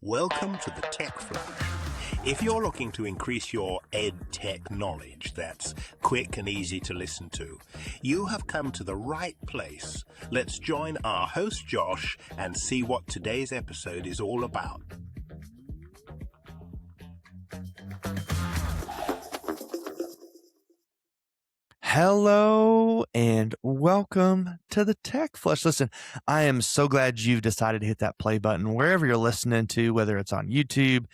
Welcome to the Tech Flash. If you're looking to increase your ed tech knowledge that's quick and easy to listen to, you have come to the right place. Let's join our host Josh and see what today's episode is all about. Hello and welcome to the Tech Flush. Listen, I am so glad you've decided to hit that play button wherever you're listening to, whether it's on YouTube,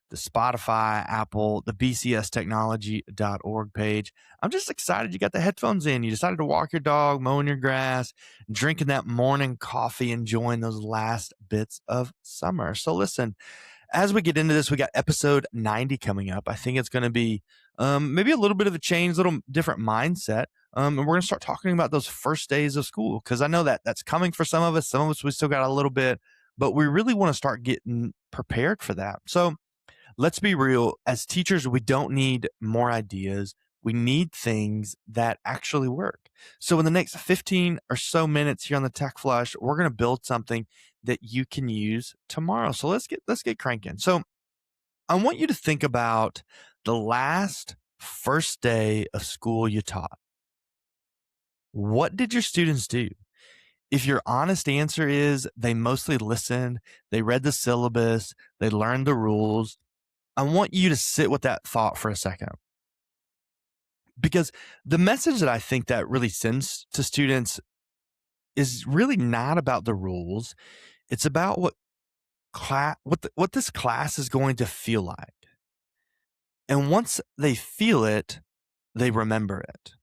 the Spotify, Apple, the bcstechnology.org page. I'm just excited you got the headphones in. You decided to walk your dog, mowing your grass, drinking that morning coffee, enjoying those last bits of summer. So listen, as we get into this, we got episode 90 coming up. I think it's going to be maybe a little bit of a change, a little different mindset. And we're going to start talking about those first days of school because I know that that's coming for some of us. Some of us, we still got a little bit, but we really want to start getting prepared for that. So let's be real. As teachers, we don't need more ideas. We need things that actually work. So in the next 15 or so minutes here on the Tech Flush, we're going to build something that you can use tomorrow. So let's get cranking. So I want you to think about the last first day of school you taught. What did your students do? If your honest answer is they mostly listened, they read the syllabus, they learned the rules, I want you to sit with that thought for a second. Because the message that I think that really sends to students is really not about the rules. It's about what this class is going to feel like. And once they feel it, they remember it,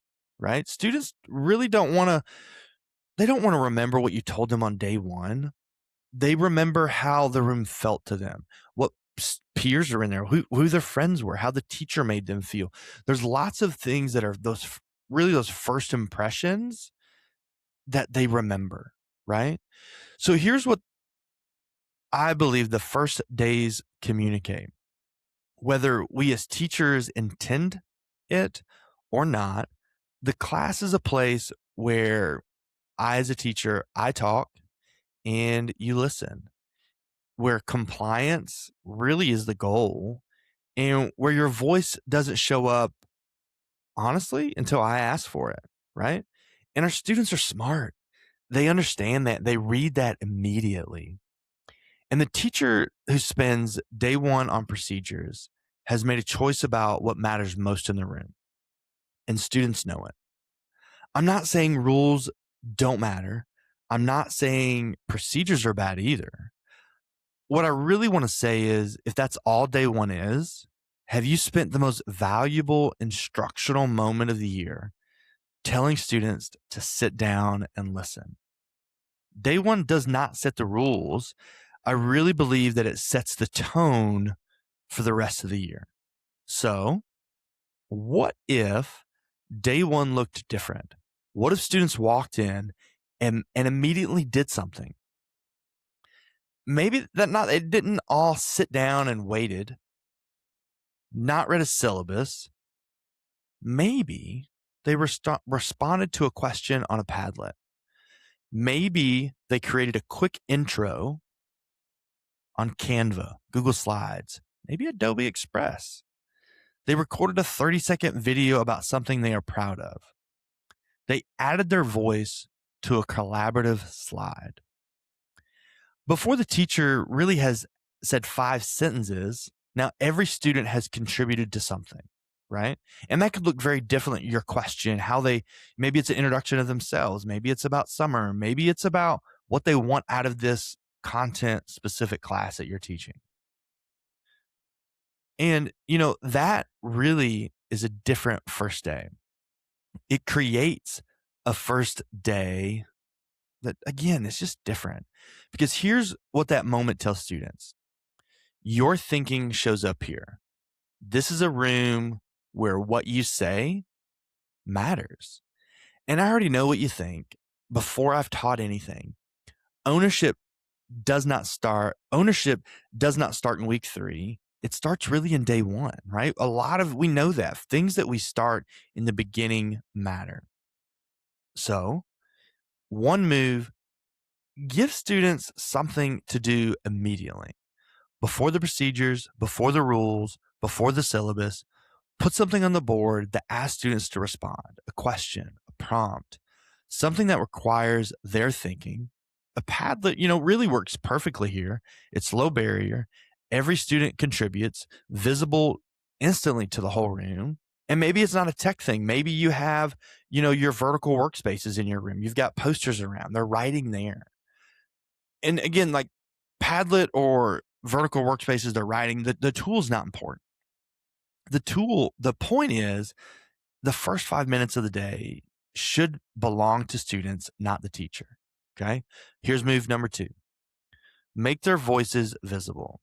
right? Students really don't want to remember what you told them on day one. They remember how the room felt to them, what peers are in there, who their friends were, how the teacher made them feel. There's lots of things that are those first impressions that they remember, right? So here's what I believe the first days communicate. Whether we as teachers intend it or not, the class is a place where I, as a teacher, I talk and you listen, where compliance really is the goal and where your voice doesn't show up, honestly, until I ask for it, right? And our students are smart. They understand that. They read that immediately. And the teacher who spends day one on procedures has made a choice about what matters most in the room. And students know it. I'm not saying rules don't matter. I'm not saying procedures are bad either. What I really want to say is, if that's all day one is, have you spent the most valuable instructional moment of the year telling students to sit down and listen? Day one does not set the rules. I really believe that it sets the tone for the rest of the year. So what if day one looked different? What if students walked in and immediately did something? Maybe they didn't all sit down and waited, not read a syllabus. Maybe they responded to a question on a Padlet. Maybe they created a quick intro on Canva, Google Slides, maybe Adobe Express. They recorded a 30-second video about something they are proud of. They added their voice to a collaborative slide. Before the teacher really has said 5 sentences, now every student has contributed to something, right? And that could look very different. Your question, maybe it's an introduction of themselves. Maybe it's about summer. Maybe it's about what they want out of this content specific class that you're teaching. And, that really is a different first day. It creates a first day that, again, is just different. Because here's what that moment tells students. Your thinking shows up here. This is a room where what you say matters. And I already know what you think before I've taught anything. Ownership does not start in week 3. It starts really in day one, right? We know that things that we start in the beginning matter. So one move, give students something to do immediately. before the procedures, before the rules, before the syllabus. Put something on the board that asks students to respond, a question, a prompt, something that requires their thinking. A Padlet, really works perfectly here. It's low barrier. Every student contributes, visible instantly to the whole room. And maybe it's not a tech thing. Maybe you have, your vertical workspaces in your room. You've got posters around. They're writing there. And again, like Padlet or vertical workspaces, they're writing. The tool's not important. The point is the first 5 minutes of the day should belong to students, not the teacher. Okay. Here's move number 2. Make their voices visible.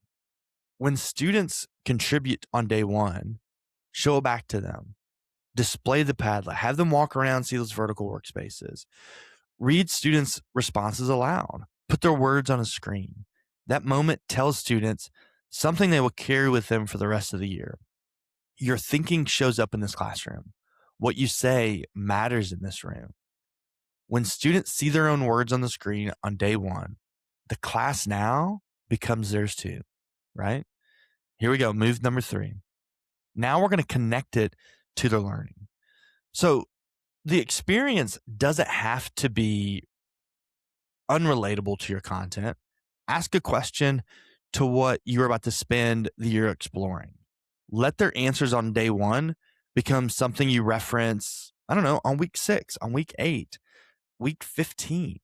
When students contribute on day 1, show it back to them. Display the Padlet. Have them walk around, see those vertical workspaces. Read students' responses aloud. Put their words on a screen. That moment tells students something they will carry with them for the rest of the year. Your thinking shows up in this classroom. What you say matters in this room. When students see their own words on the screen on day 1, the class now becomes theirs too, right? Here we go. Move number 3. Now we're going to connect it to their learning. So the experience doesn't have to be unrelatable to your content. Ask a question to what you're about to spend the year exploring. Let their answers on day 1 become something you reference, I don't know, on week 6, on week 8, week 15.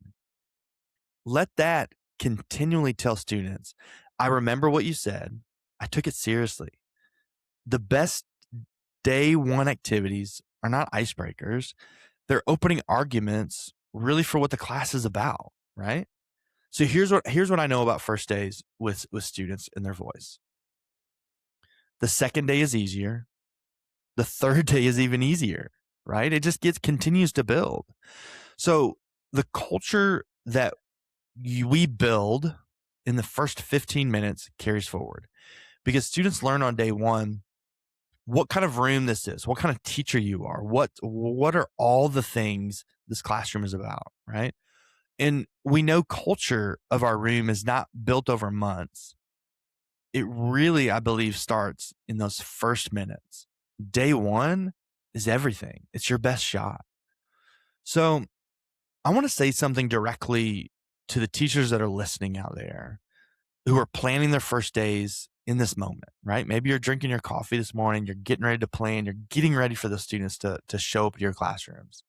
Let that continually tell students, I remember what you said. I took it seriously. The best day 1 activities are not icebreakers. They're opening arguments really for what the class is about, right? So here's what I know about first days with students and their voice. The second day is easier. The third day is even easier, right? It just continues to build. So the culture that we build in the first 15 minutes carries forward, because students learn on day 1 what kind of room this is, what kind of teacher you are, what are all the things this classroom is about, right? And we know culture of our room is not built over months. It really, I believe, starts in those first minutes. Day 1 is everything. It's your best shot. So I want to say something directly to the teachers that are listening out there who are planning their first days in this moment, right? Maybe you're drinking your coffee this morning, you're getting ready to plan, you're getting ready for the students to show up to your classrooms.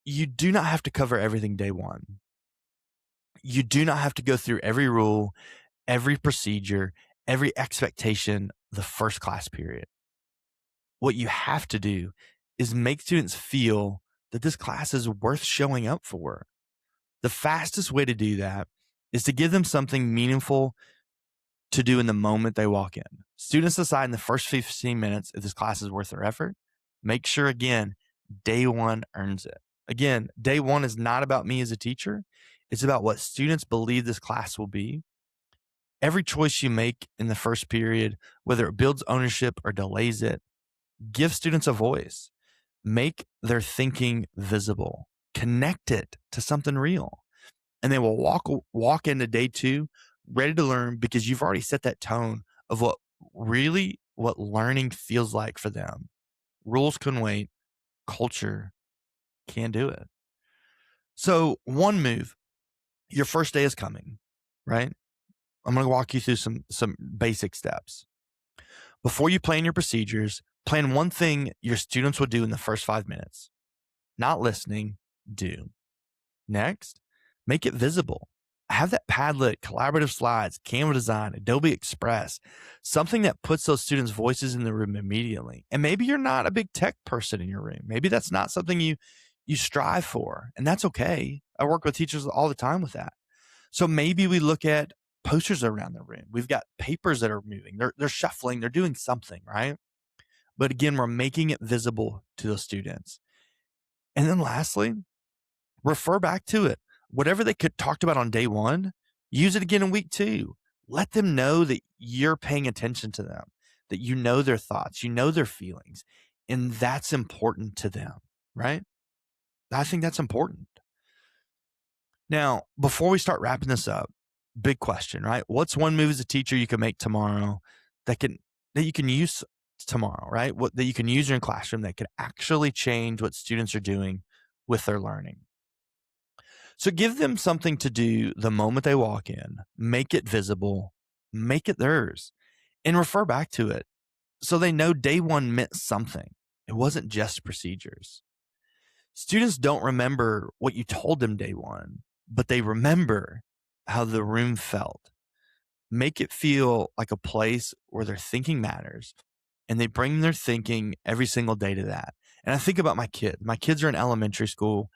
You do not have to cover everything day 1. You do not have to go through every rule, every procedure, every expectation the first class period. What you have to do is make students feel that this class is worth showing up for. The fastest way to do that is to give them something meaningful to do in the moment they walk in. Students decide in the first 15 minutes if this class is worth their effort. Make sure, again, day 1 earns it. Again, day 1 is not about me as a teacher. It's about what students believe this class will be. Every choice you make in the first period, whether it builds ownership or delays it, give students a voice. Make their thinking visible. Connect it to something real. And they will walk into day 2 ready to learn, because you've already set that tone of what learning feels like for them. Rules can wait. Culture can't do it. So one move, your first day is coming, right? I'm going to walk you through some basic steps. Before you plan your procedures, plan one thing your students will do in the first 5 minutes. Not listening, do. Next, make it visible. Have that Padlet, collaborative slides, Canva design, Adobe Express, something that puts those students' voices in the room immediately. And maybe you're not a big tech person in your room. Maybe that's not something you strive for, and that's okay. I work with teachers all the time with that. So maybe we look at posters around the room. We've got papers that are moving. They're shuffling. They're doing something, right? But again, we're making it visible to those students. And then lastly, refer back to it. Whatever they talked about on day 1, use it again in week 2. Let them know that you're paying attention to them, that you know their thoughts, you know their feelings, and that's important to them, right? I think that's important. Now, before we start wrapping this up, big question, right? What's one move as a teacher you can make tomorrow that you can use tomorrow, right? What that you can use in your classroom that could actually change what students are doing with their learning. So give them something to do the moment they walk in, make it visible, make it theirs, and refer back to it so they know day one meant something. It wasn't just procedures. Students don't remember what you told them day one, but they remember how the room felt. Make it feel like a place where their thinking matters, and they bring their thinking every single day to that. And I think about my kids. My kids are in elementary school,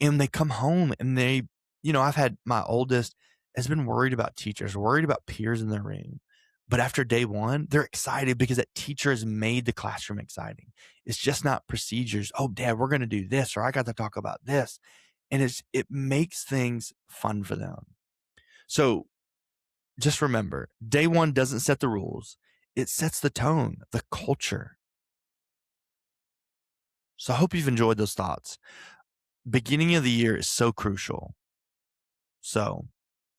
and they come home and I've had my oldest has been worried about teachers, worried about peers in their room. But after day one, they're excited because that teacher has made the classroom exciting. It's just not procedures. Oh, Dad, we're going to do this, or I got to talk about this. And it makes things fun for them. So just remember, day one doesn't set the rules. It sets the tone, the culture. So I hope you've enjoyed those thoughts. Beginning of the year is so crucial. So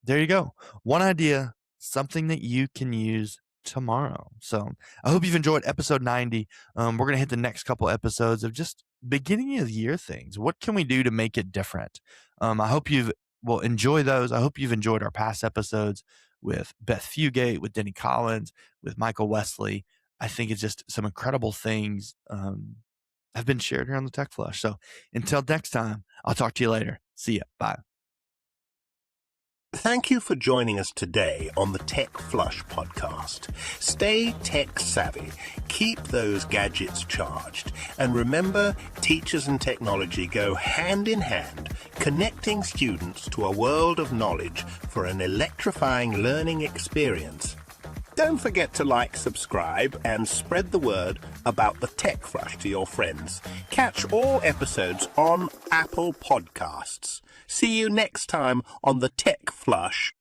there you go. One idea, something that you can use tomorrow. So I hope you've enjoyed episode 90. We're going to hit the next couple episodes of just beginning of the year things. What can we do to make it different? I hope will enjoy those. I hope you've enjoyed our past episodes with Beth Fugate, with Denny Collins, with Michael Wesley. I think it's just some incredible things have been shared here on the Tech Flush. So until next time, I'll talk to you later. See ya. Bye. Thank you for joining us today on the Tech Flush podcast. Stay tech savvy, keep those gadgets charged, and remember, teachers and technology go hand in hand, connecting students to a world of knowledge for an electrifying learning experience. Don't forget to like, subscribe, and spread the word about the Tech Flush to your friends. Catch all episodes on Apple Podcasts. See you next time on the Tech Flush.